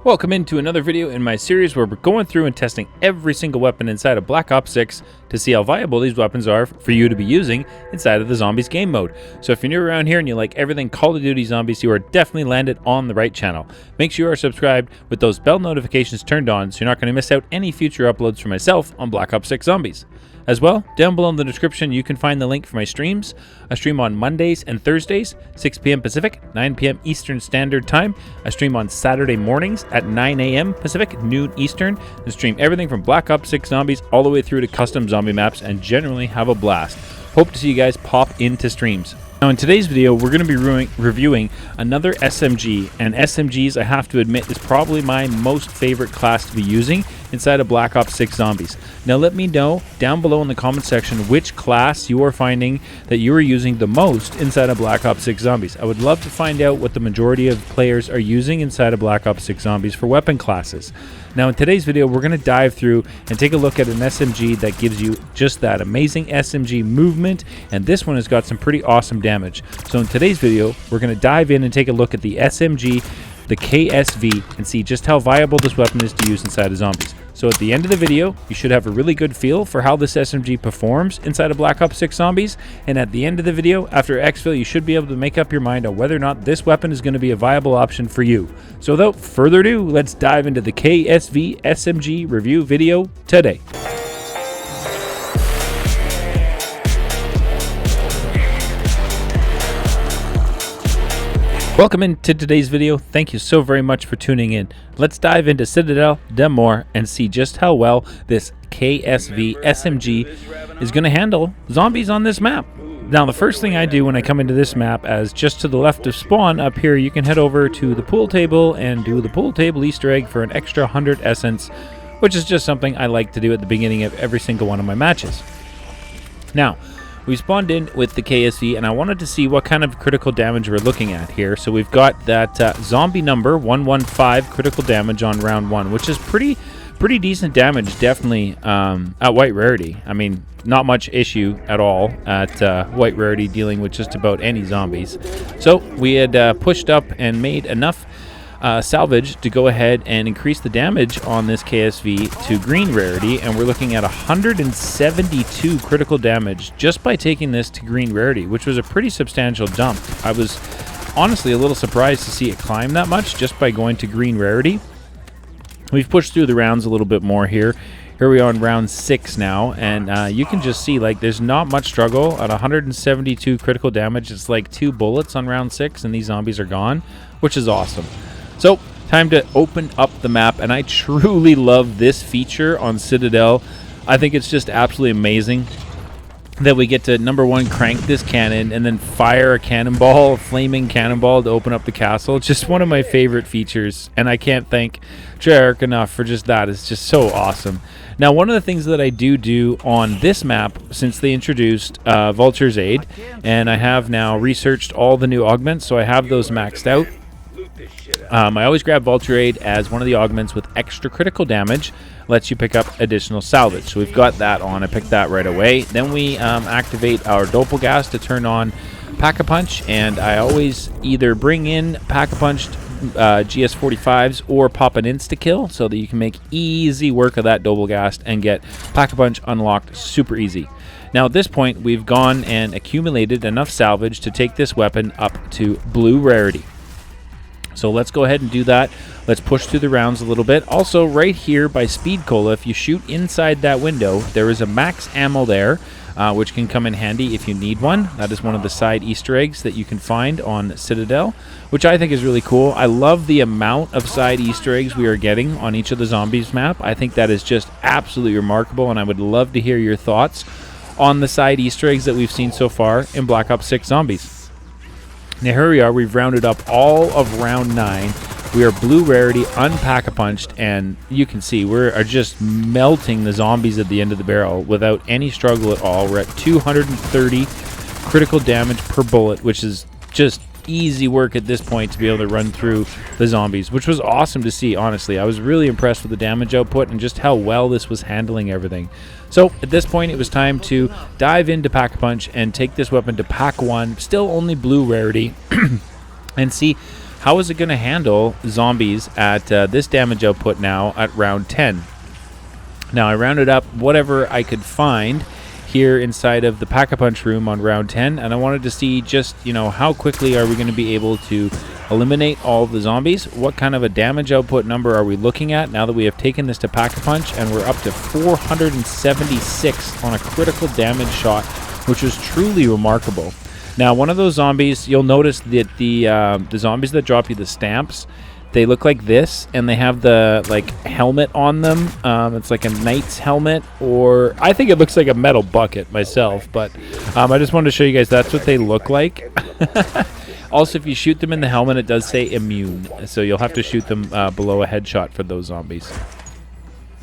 Welcome into another video in my series where we're going through and testing every single weapon inside of Black Ops 6 to see how viable these weapons are for you to be using inside of the Zombies game mode. So if you're new around here and you like everything Call of Duty Zombies, you are definitely landed on the right channel. Make sure you are subscribed with those bell notifications turned on so you're not going to miss out any future uploads from myself on Black Ops 6 Zombies. As well, down below in the description, you can find the link for my streams. I stream on Mondays and Thursdays, 6 p.m. Pacific, 9 p.m. Eastern Standard Time. I stream on Saturday mornings at 9 a.m. Pacific, noon Eastern. I stream everything from Black Ops 6 Zombies all the way through to custom zombie maps and generally have a blast. Hope to see you guys pop into streams. Now in today's video, we're going to be reviewing another SMG, and SMGs, I have to admit, is probably my most favorite class to be using inside of Black Ops 6 Zombies. Now let me know down below in the comment section which class you are finding that you are using the most inside of Black Ops 6 Zombies. I would love to find out what the majority of players are using inside of Black Ops 6 Zombies for weapon classes. Now in today's video, we're going to dive through and take a look at an SMG that gives you just that amazing SMG movement, and this one has got some pretty awesome damage. So in today's video, we're going to dive in and take a look at the SMG, the KSV, and see just how viable this weapon is to use inside of Zombies. So at the end of the video, you should have a really good feel for how this SMG performs inside of Black Ops 6 Zombies, and at the end of the video, after Exfil, you should be able to make up your mind on whether or not this weapon is going to be a viable option for you. So without further ado, let's dive into the KSV SMG review video today. Welcome into today's video. Thank you so very much for tuning in. Let's dive into Citadel, Demore, and see just how well this KSV SMG is going to handle zombies on this map. Now the first thing I do when I come into this map, as just to the left of spawn up here, you can head over to the pool table and do the pool table Easter egg for an extra 100 essence, which is just something I like to do at the beginning of every single one of my matches. Now, we spawned in with the KSV, and I wanted to see what kind of critical damage we're looking at here. So we've got that zombie number 115 critical damage on round 1, which is pretty decent damage, definitely at white rarity. I mean, not much issue at all at white rarity dealing with just about any zombies. So we had pushed up and made enough salvage to go ahead and increase the damage on this KSV to green rarity, and we're looking at 172 critical damage just by taking this to green rarity, which was a pretty substantial jump. I was honestly a little surprised to see it climb that much just by going to green rarity. We've pushed through the rounds a little bit more here. Here we are on round 6 now, and you can just see, like, there's not much struggle at 172 critical damage. It's like 2 bullets on round 6 and these zombies are gone, which is awesome. So, time to open up the map, and I truly love this feature on Citadel. I think it's just absolutely amazing that we get to, number one, crank this cannon and then fire a cannonball, a flaming cannonball to open up the castle. It's just one of my favorite features, and I can't thank Treyarch enough for just that. It's just so awesome. Now, one of the things that I do on this map, since they introduced Vulture's Aid, and I have now researched all the new augments, so I have those maxed out. I always grab Vulture Aid as one of the augments with extra critical damage, lets you pick up additional salvage. So we've got that on. I picked that right away. Then we activate our Doppleghast to turn on Pack-a-Punch, and I always either bring in Pack-a-Punched GS45s or pop an insta-kill so that you can make easy work of that Doppleghast and get Pack-a-Punch unlocked super easy. Now at this point, we've gone and accumulated enough salvage to take this weapon up to blue rarity. So let's go ahead and do that. Let's push through the rounds a little bit. Also, right here by Speed Cola, if you shoot inside that window, there is a max ammo there, which can come in handy if you need one. That is one of the side Easter eggs that you can find on Citadel, which I think is really cool. I love the amount of side Easter eggs we are getting on each of the zombies map. I think that is just absolutely remarkable, and I would love to hear your thoughts on the side Easter eggs that we've seen so far in Black Ops 6 Zombies. Now here we are, we've rounded up all of round 9. We are blue rarity, unpack-a-punched, and you can see we are just melting the zombies at the end of the barrel without any struggle at all. We're at 230 critical damage per bullet, which is just easy work at this point to be able to run through the zombies, which was awesome to see, honestly. I was really impressed with the damage output and just how well this was handling everything. So at this point, it was time to dive into Pack-a-Punch and take this weapon to Pack 1, still only blue rarity, and see how is it going to handle zombies at this damage output now at round 10. Now I rounded up whatever I could find here inside of the Pack-a-Punch room on round 10, and I wanted to see just, you know, how quickly are we going to be able to eliminate all of the zombies. What kind of a damage output number are we looking at now that we have taken this to Pack-a-Punch, and we're up to 476 on a critical damage shot, which was truly remarkable. Now, one of those zombies, you'll notice that the zombies that drop you the stamps, they look like this, and they have the like helmet on them. It's like a knight's helmet, or I think it looks like a metal bucket myself, but I just wanted to show you guys that's what they look like. Also, if you shoot them in the helmet, it does say immune, so you'll have to shoot them below a headshot for those zombies.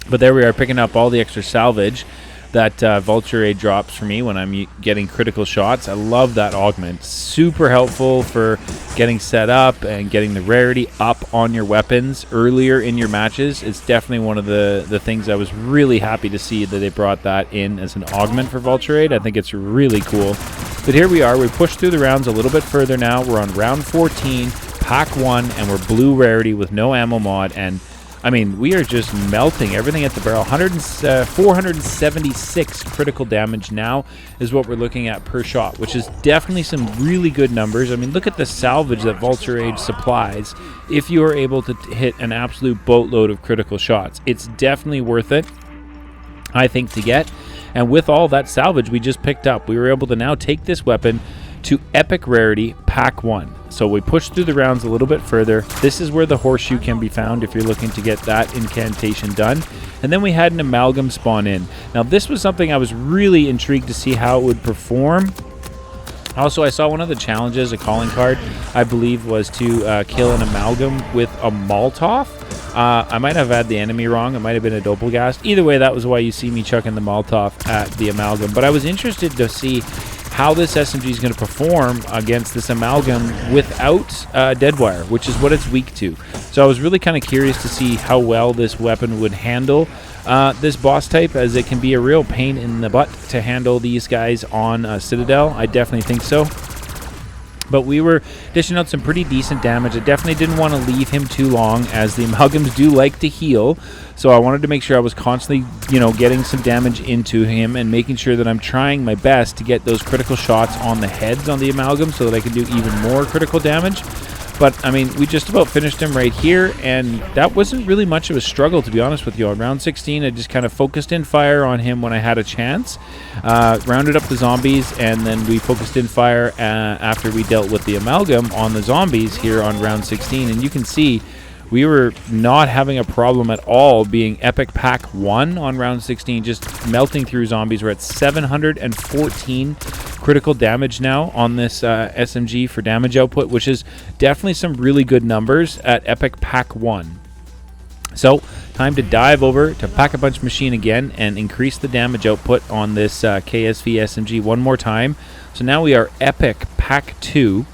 But there we are, picking up all the extra salvage that Vulture Aid drops for me when I'm getting critical shots. I love that augment. Super helpful for getting set up and getting the rarity up on your weapons earlier in your matches. It's definitely one of the things I was really happy to see that they brought that in as an augment for Vulture Aid. I think it's really cool. But here we are. We pushed through the rounds a little bit further now. We're on round 14, pack 1, and we're blue rarity with no ammo mod. And I mean, we are just melting everything at the barrel. 476 critical damage now is what we're looking at per shot, which is definitely some really good numbers. I mean, look at the salvage that Vulture Aid supplies if you are able to hit an absolute boatload of critical shots. It's definitely worth it, I think, to get. And with all that salvage we just picked up, we were able to now take this weapon to epic rarity pack 1. So we pushed through the rounds a little bit further. This is where the horseshoe can be found if you're looking to get that incantation done. And then we had an amalgam spawn in. Now this was something I was really intrigued to see how it would perform. Also, I saw one of the challenges, a calling card, I believe, was to kill an amalgam with a Molotov. I might have had the enemy wrong. It might have been a Doppleghast. Either way, that was why you see me chucking the Molotov at the amalgam. But I was interested to see how this SMG is going to perform against this amalgam without dead wire, which is what it's weak to. So I was really kind of curious to see how well this weapon would handle this boss type, as it can be a real pain in the butt to handle these guys on Citadel. I definitely think so. But we were dishing out some pretty decent damage. I definitely didn't want to leave him too long, as the amalgams do like to heal. So I wanted to make sure I was constantly, you know, getting some damage into him and making sure that I'm trying my best to get those critical shots on the heads on the amalgam so that I can do even more critical damage. But, I mean, we just about finished him right here, and that wasn't really much of a struggle, to be honest with you. On round 16, I just kind of focused in fire on him when I had a chance, rounded up the zombies, and then we focused in fire after we dealt with the amalgam on the zombies here on round 16. And you can see we were not having a problem at all being epic pack 1 on round 16, just melting through zombies. We're at 714 critical damage now on this SMG for damage output, which is definitely some really good numbers at epic pack 1. So time to dive over to Pack-a-Punch machine again and increase the damage output on this KSV SMG one more time. So now we are epic pack 2.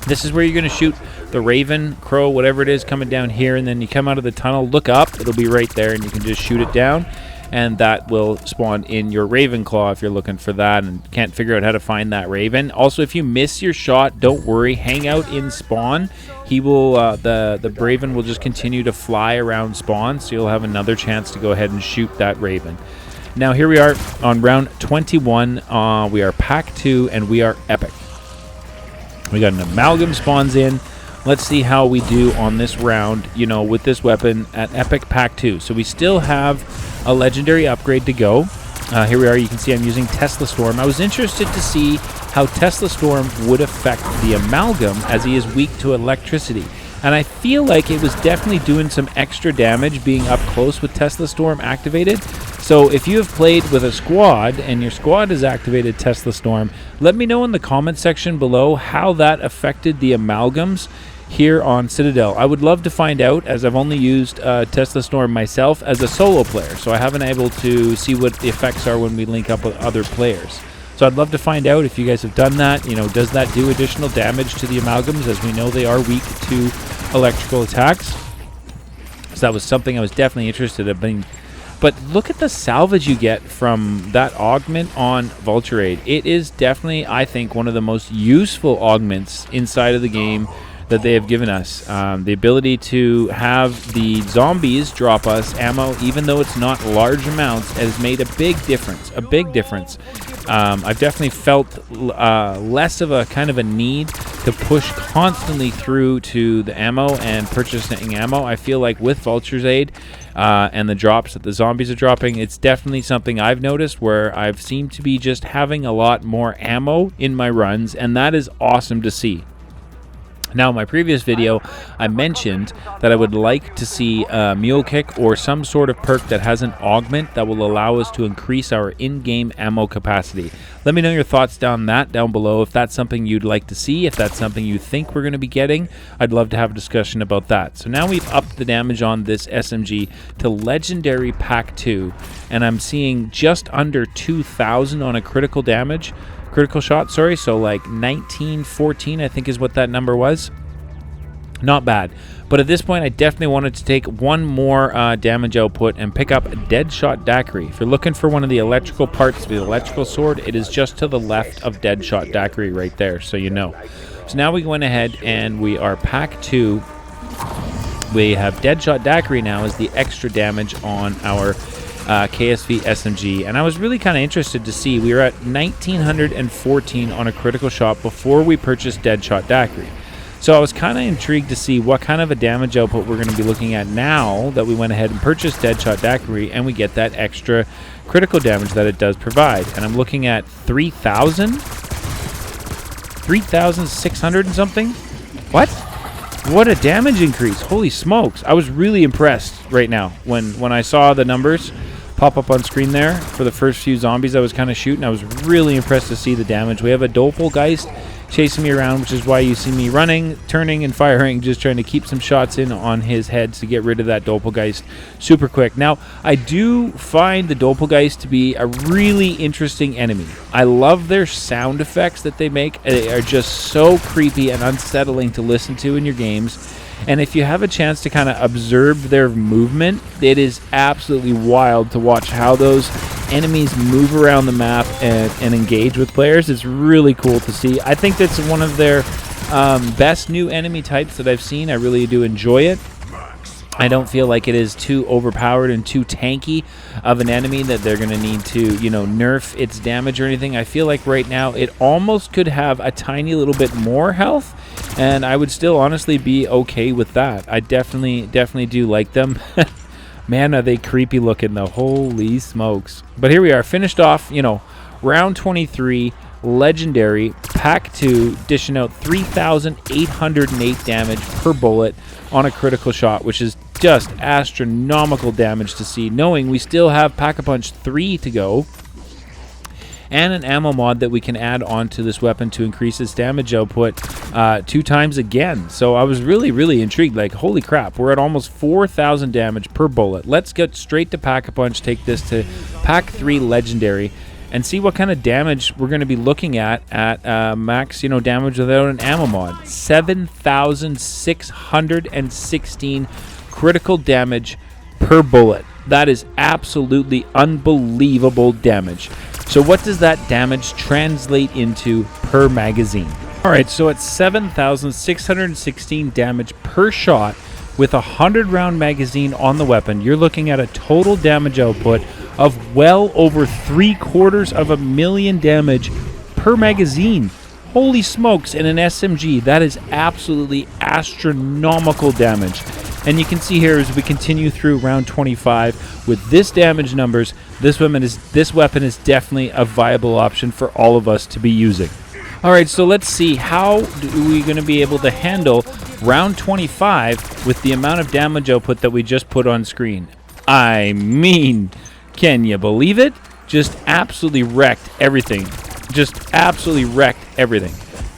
This is where you're going to shoot the Raven, Crow, whatever it is, coming down here, and then you come out of the tunnel, look up, it'll be right there, and you can just shoot it down, and that will spawn in your Raven Claw if you're looking for that and can't figure out how to find that Raven. Also, if you miss your shot, don't worry, hang out in spawn. He will, the Raven will just continue to fly around spawn, so you'll have another chance to go ahead and shoot that Raven. Now here we are on round 21, we are pack 2, and we are epic. We got an amalgam spawns in. Let's see how we do on this round, you know, with this weapon at epic pack 2. So we still have a legendary upgrade to go. Here we are. You can see I'm using Tesla Storm. I was interested to see how Tesla Storm would affect the amalgam, as he is weak to electricity. And I feel like it was definitely doing some extra damage being up close with Tesla Storm activated. So if you have played with a squad and your squad has activated Tesla Storm, let me know in the comment section below how that affected the amalgams here on Citadel. I would love to find out, as I've only used Tesla Storm myself as a solo player, so I haven't been able to see what the effects are when we link up with other players. So I'd love to find out if you guys have done that. You know, does that do additional damage to the amalgams, as we know they are weak to electrical attacks? So that was something I was definitely interested in. But look at the salvage you get from that augment on Vulture Aid. It is definitely, I think, one of the most useful augments inside of the game that they have given us. The ability to have the zombies drop us ammo, even though it's not large amounts, has made a big difference. I've definitely felt less of a kind of a need to push constantly through to the ammo and purchasing ammo. I feel like with Vulture's aid and the drops that the zombies are dropping, it's definitely something I've noticed where I've seemed to be just having a lot more ammo in my runs, and that is awesome to see. Now, in my previous video, I mentioned that I would like to see a mule kick or some sort of perk that has an augment that will allow us to increase our in-game ammo capacity. Let me know your thoughts down below. If that's something you'd like to see, if that's something you think we're going to be getting, I'd love to have a discussion about that. So now we've upped the damage on this SMG to Legendary Pack 2, and I'm seeing just under 2,000 on a critical shot, sorry, so like 1914 I think is what that number was. Not bad, but at this point I definitely wanted to take one more damage output and pick up a Deadshot Daiquiri. If you're looking for one of the electrical parts of the electrical sword, it is just to the left of Deadshot Daiquiri right there, so you know. So now we went ahead and we are pack 2. We have Deadshot Daiquiri now as the extra damage on our KSV SMG, and I was really kind of interested to see. We were at 1914 on a critical shot before we purchased Deadshot Daiquiri, so I was kind of intrigued to see what kind of a damage output we're going to be looking at now that we went ahead and purchased Deadshot Daiquiri and we get that extra critical damage that it does provide. And I'm looking at 3,600 and something. What a damage increase. Holy smokes. I was really impressed right now when I saw the numbers pop up on screen there for the first few zombies I was kind of shooting. I was really impressed to see the damage. We have a Doppleghast chasing me around, which is why you see me running, turning, and firing, just trying to keep some shots in on his head to get rid of that Doppelgeist super quick. Now, I do find the Doppelgeist to be a really interesting enemy. I love their sound effects that they make. They are just so creepy and unsettling to listen to in your games. And if you have a chance to kind of observe their movement, it is absolutely wild to watch how those enemies move around the map and engage with players. It's really cool to see. I think that's one of their best new enemy types that I've seen. I really do enjoy it. I don't feel like it is too overpowered and too tanky of an enemy that they're going to need to, you know, nerf its damage or anything. I feel like right now it almost could have a tiny little bit more health, and I would still honestly be okay with that. I definitely do like them. Man, are they creepy looking though. Holy smokes. But here we are, finished off, you know, round 23, legendary, pack 2, dishing out 3,808 damage per bullet on a critical shot, which is just astronomical damage to see, knowing we still have Pack-a-Punch 3 to go, and an ammo mod that we can add onto this weapon to increase its damage output 2 times again. So I was really intrigued, like, holy crap, we're at almost 4,000 damage per bullet. Let's get straight to Pack-a-Punch, take this to Pack 3 Legendary, and see what kind of damage we're going to be looking at max, you know, damage without an ammo mod. 7,616 critical damage per bullet. That is absolutely unbelievable damage. So what does that damage translate into per magazine? All right, so it's 7,616 damage per shot with a 100-round magazine on the weapon. You're looking at a total damage output of well over 750,000 damage per magazine. Holy smokes, in an SMG, that is absolutely astronomical damage. And you can see here as we continue through round 25 with this damage numbers, this weapon is definitely a viable option for all of us to be using. All right, so let's see, how are we going to be able to handle round 25 with the amount of damage output that we just put on screen? I mean, can you believe it? Just absolutely wrecked everything. Just absolutely wrecked everything.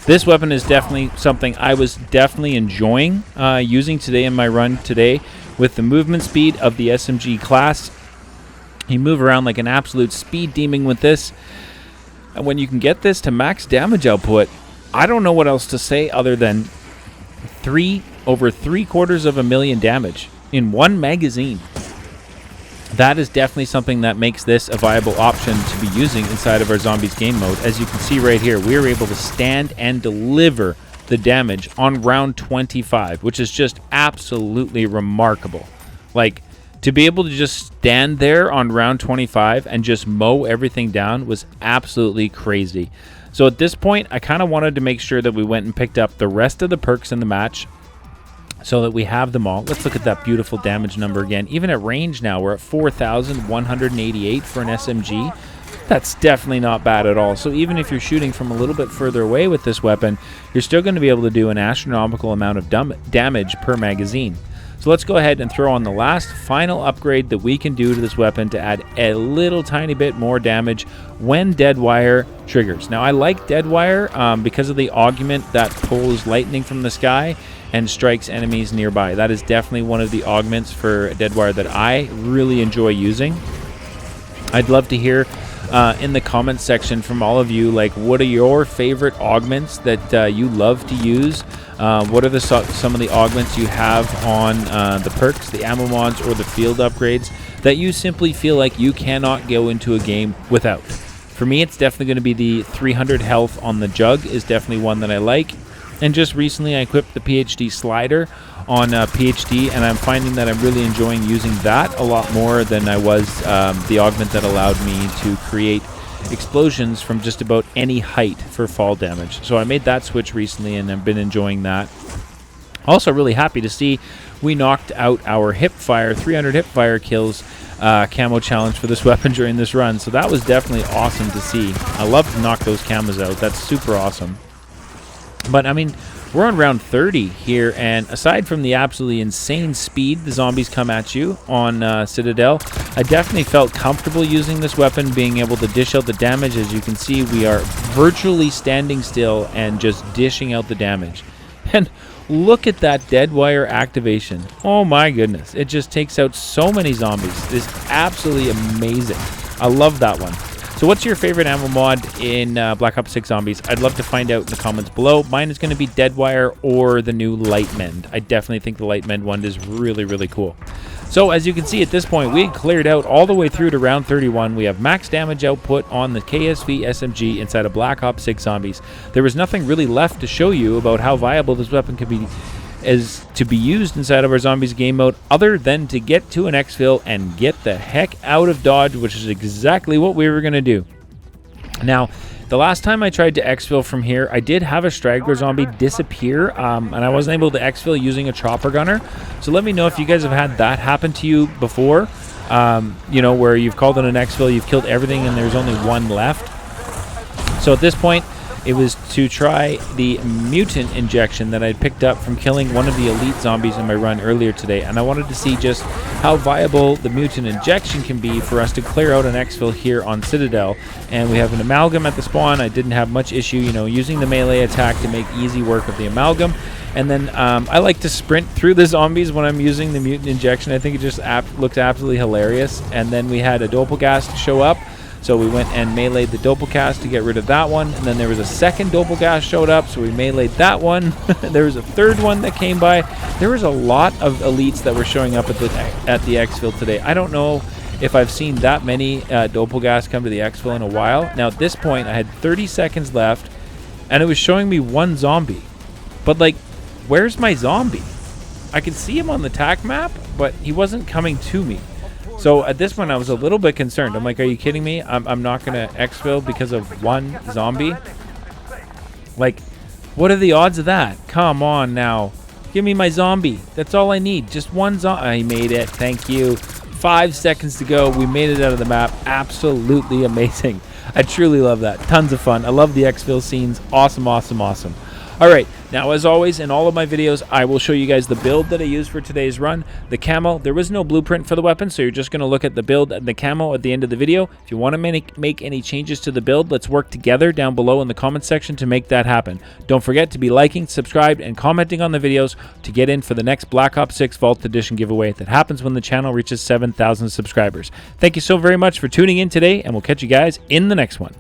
This weapon is definitely something I was definitely enjoying using today in my run today with the movement speed of the SMG class. You move around like an absolute speed demon with this. And when you can get this to max damage output, I don't know what else to say other than over 750,000 damage in one magazine. That is definitely something that makes this a viable option to be using inside of our Zombies game mode. As you can see right here, we are able to stand and deliver the damage on round 25, which is just absolutely remarkable. Like, to be able to just stand there on round 25 and just mow everything down was absolutely crazy. So at this point, I kind of wanted to make sure that we went and picked up the rest of the perks in the match so that we have them all. Let's look at that beautiful damage number again. Even at range now, we're at 4,188 for an SMG. That's definitely not bad at all. So even if you're shooting from a little bit further away with this weapon, you're still going to be able to do an astronomical amount of damage per magazine. So let's go ahead and throw on the last final upgrade that we can do to this weapon to add a little tiny bit more damage when Deadwire triggers. Now, I like Deadwire because of the augment that pulls lightning from the sky and strikes enemies nearby. That is definitely one of the augments for Deadwire that I really enjoy using. I'd love to hear in the comments section from all of you, like, what are your favorite augments that you love to use? What are some of the augments you have on the perks, the ammo mods, or the field upgrades that you simply feel like you cannot go into a game without? For me, it's definitely going to be the 300 health on the jug is definitely one that I like. And just recently, I equipped the PhD slider on PhD, and I'm finding that I'm really enjoying using that a lot more than I was the augment that allowed me to create explosions from just about any height for fall damage. So I made that switch recently, and I've been enjoying that. Also really happy to see we knocked out our hipfire, 300 hipfire kills camo challenge for this weapon during this run. So that was definitely awesome to see. I love to knock those camos out. That's super awesome. But I mean, we're on round 30 here, and aside from the absolutely insane speed the zombies come at you on Citadel, I definitely felt comfortable using this weapon, being able to dish out the damage. As you can see, we are virtually standing still and just dishing out the damage. And look at that Deadwire activation. Oh my goodness. It just takes out so many zombies. It's absolutely amazing. I love that one. So what's your favorite ammo mod in Black Ops 6 Zombies? I'd love to find out in the comments below. Mine is going to be Deadwire or the new Light Mend. I definitely think the Light Mend one is really, really cool. So as you can see at this point, we cleared out all the way through to round 31. We have max damage output on the KSV SMG inside of Black Ops 6 Zombies. There was nothing really left to show you about how viable this weapon could be is to be used inside of our Zombies game mode, other than to get to an Exfil and get the heck out of Dodge, which is exactly what we were going to do. Now, the last time I tried to Exfil from here, I did have a straggler zombie disappear, and I wasn't able to Exfil using a chopper gunner. So let me know if you guys have had that happen to you before, you know, where you've called in an Exfil, you've killed everything, and there's only one left. So at this point, it was to try the mutant injection that I picked up from killing one of the elite zombies in my run earlier today, and I wanted to see just how viable the mutant injection can be for us to clear out an Exfil here on Citadel. And we have an Amalgam at the spawn. I didn't have much issue, you know, using the melee attack to make easy work of the Amalgam. And then I like to sprint through the zombies when I'm using the mutant injection. I think it just looks absolutely hilarious. And then we had a Doppleghast show up. So we went and meleeed the Doppelghast to get rid of that one. And then there was a second Doppelghast showed up, so we meleeed that one. There was a third one that came by. There was a lot of elites that were showing up at the Exfil today. I don't know if I've seen that many Doppelghast come to the Exfil in a while. Now at this point, I had 30 seconds left, and it was showing me one zombie. But like, where's my zombie? I could see him on the TAC map, but he wasn't coming to me. So at this point, I was a little bit concerned. I'm like, are you kidding me? I'm not going to Exfil because of one zombie? Like, what are the odds of that? Come on now. Give me my zombie. That's all I need. Just one zombie. I made it. Thank you. 5 seconds to go. We made it out of the map. Absolutely amazing. I truly love that. Tons of fun. I love the Exfil scenes. Awesome, awesome, awesome. All right, now as always, in all of my videos, I will show you guys the build that I used for today's run. The camo, there was no blueprint for the weapon, so you're just going to look at the build and the camo at the end of the video. If you want to make any changes to the build, let's work together down below in the comment section to make that happen. Don't forget to be liking, subscribed, and commenting on the videos to get in for the next Black Ops 6 Vault Edition giveaway that happens when the channel reaches 7,000 subscribers. Thank you so very much for tuning in today, and we'll catch you guys in the next one.